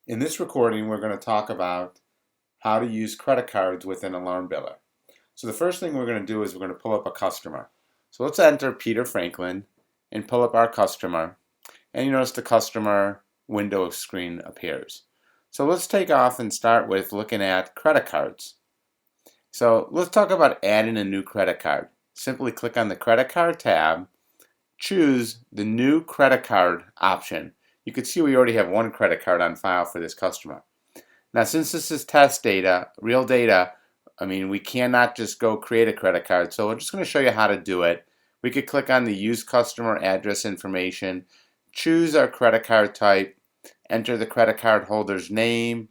In this recording, we're going to talk about how to use credit cards within AlarmBiller. So the first thing we're going to do is we're going to pull up a customer. So let's enter Peter Franklin and pull up our customer. And you notice the customer window screen appears. So let's take off and start with looking at credit cards. So let's talk about adding a new credit card. Simply click on the credit card tab, choose the new credit card option. You can see we already have one credit card on file for this customer. Now, since this is test data, real data, we cannot just go create a credit card. So I'm just going to show you how to do it. We could click on the Use Customer Address Information, choose our credit card type, enter the credit card holder's name,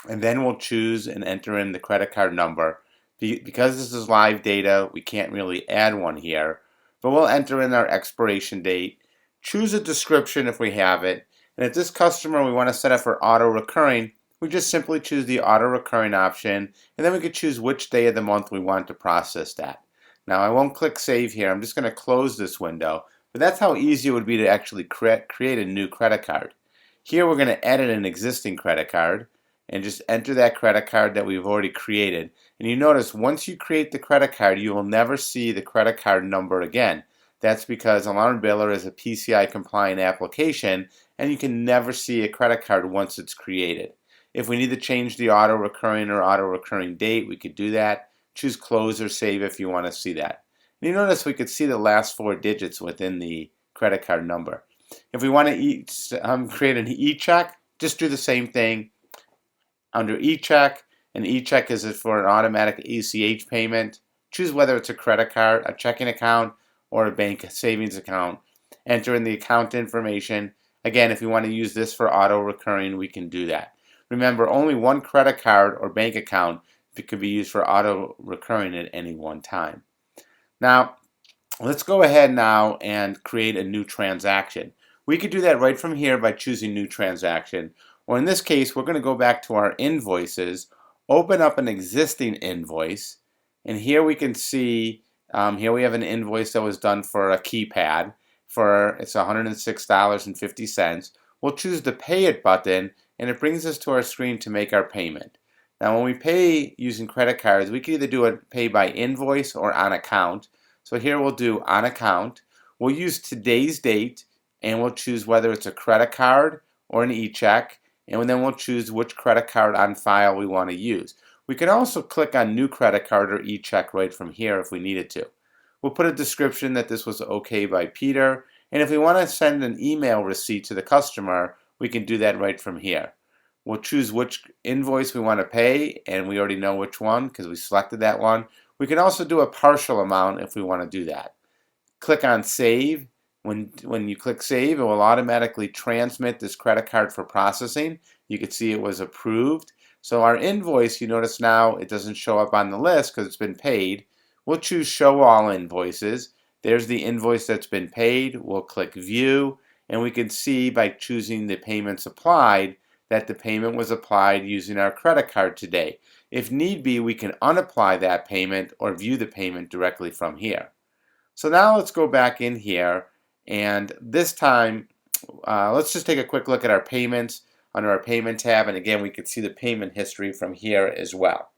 and then we'll choose and enter in the credit card number. Because this is live data, we can't really add one here, but we'll enter in our expiration date, choose a description if we have it, and if this customer we want to set up for auto recurring, we just simply choose the auto recurring option, and then we could choose which day of the month we want to process that. Now I won't click save here, I'm just going to close this window, but that's how easy it would be to actually create a new credit card. Here we're going to edit an existing credit card and just enter that credit card that we've already created. And you notice once you create the credit card, you will never see the credit card number again. That's because AlarmBiller is a PCI compliant application and you can never see a credit card once it's created. If we need to change the auto recurring date, we could do that. Choose close or save if you want to see that. And you notice we could see the last 4 digits within the credit card number. If we want to create an e-check, just do the same thing. Under e-check, an e-check is for an automatic ACH payment. Choose whether it's a credit card, a checking account, or a bank savings account. Enter in the account information. Again, if you want to use this for auto recurring, we can do that. Remember, only one credit card or bank account could be used for auto recurring at any one time. Now, let's go ahead now and create a new transaction. We could do that right from here by choosing new transaction. Or in this case, we're going to go back to our invoices, open up an existing invoice, and here we can see here we have an invoice that was done for a keypad it's $106.50. We'll choose the Pay It button and it brings us to our screen to make our payment. Now when we pay using credit cards, we can either do it pay by invoice or on account. So here we'll do on account. We'll use today's date and we'll choose whether it's a credit card or an e-check, and then we'll choose which credit card on file we want to use. We can also click on new credit card or e-check right from here if we needed to. We'll put a description that this was okay by Peter, and if we want to send an email receipt to the customer, we can do that right from here. We'll choose which invoice we want to pay, and we already know which one because we selected that one. We can also do a partial amount if we want to do that. Click on Save. When you click Save, it will automatically transmit this credit card for processing. You can see it was approved. So our invoice, you notice now it doesn't show up on the list because it's been paid. We'll choose Show All Invoices. There's the invoice that's been paid. We'll click View, and we can see by choosing the payments applied that the payment was applied using our credit card today. If need be, we can unapply that payment or view the payment directly from here. So now let's go back in here, and this time let's just take a quick look at our payments under our payment tab, and again we can see the payment history from here as well.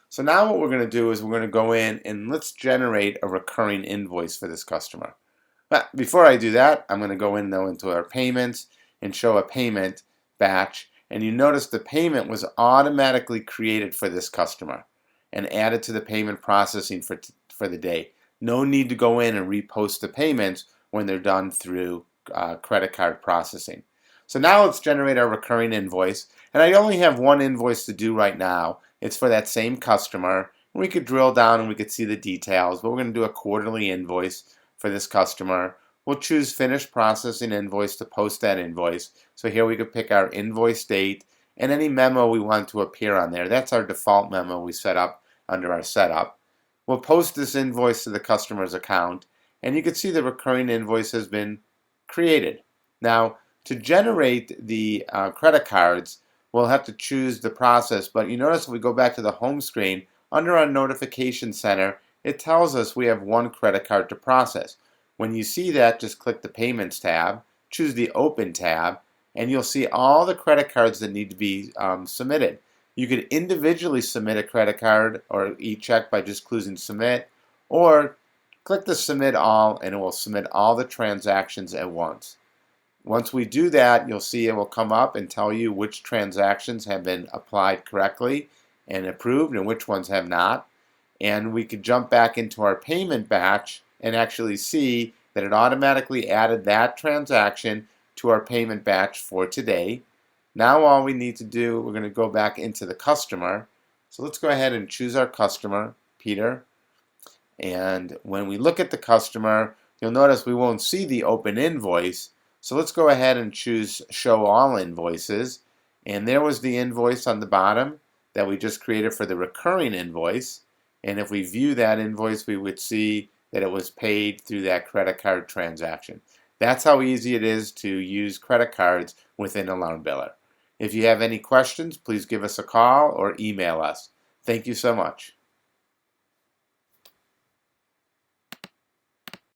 So now what we're going to do is we're going to go in and let's generate a recurring invoice for this customer. But before I do that, I'm going to go in though into our payments and show a payment batch, and you notice the payment was automatically created for this customer and added to the payment processing for the day. No need to go in and repost the payments when they're done through credit card processing. So now let's generate our recurring invoice, and I only have one invoice to do right now. It's for that same customer. We could drill down and we could see the details, but we're going to do a quarterly invoice for this customer. We'll choose Finish Processing Invoice to post that invoice. So here we could pick our invoice date and any memo we want to appear on there. That's our default memo we set up under our setup. We'll post this invoice to the customer's account, and you can see the recurring invoice has been created. Now, to generate the credit cards, we'll have to choose the process, but you notice if we go back to the home screen, under our notification center, it tells us we have one credit card to process. When you see that, just click the Payments tab, choose the Open tab, and you'll see all the credit cards that need to be submitted. You could individually submit a credit card or e-check by just choosing submit, or click the submit all and it will submit all the transactions at once. Once we do that, you'll see it will come up and tell you which transactions have been applied correctly and approved and which ones have not. And we could jump back into our payment batch and actually see that it automatically added that transaction to our payment batch for today. Now all we need to do, we're going to go back into the customer. So let's go ahead and choose our customer, Peter. And when we look at the customer, you'll notice we won't see the open invoice. So let's go ahead and choose Show All Invoices. And there was the invoice on the bottom that we just created for the recurring invoice. And if we view that invoice, we would see that it was paid through that credit card transaction. That's how easy it is to use credit cards within AlarmBiller. If you have any questions, please give us a call or email us. Thank you so much.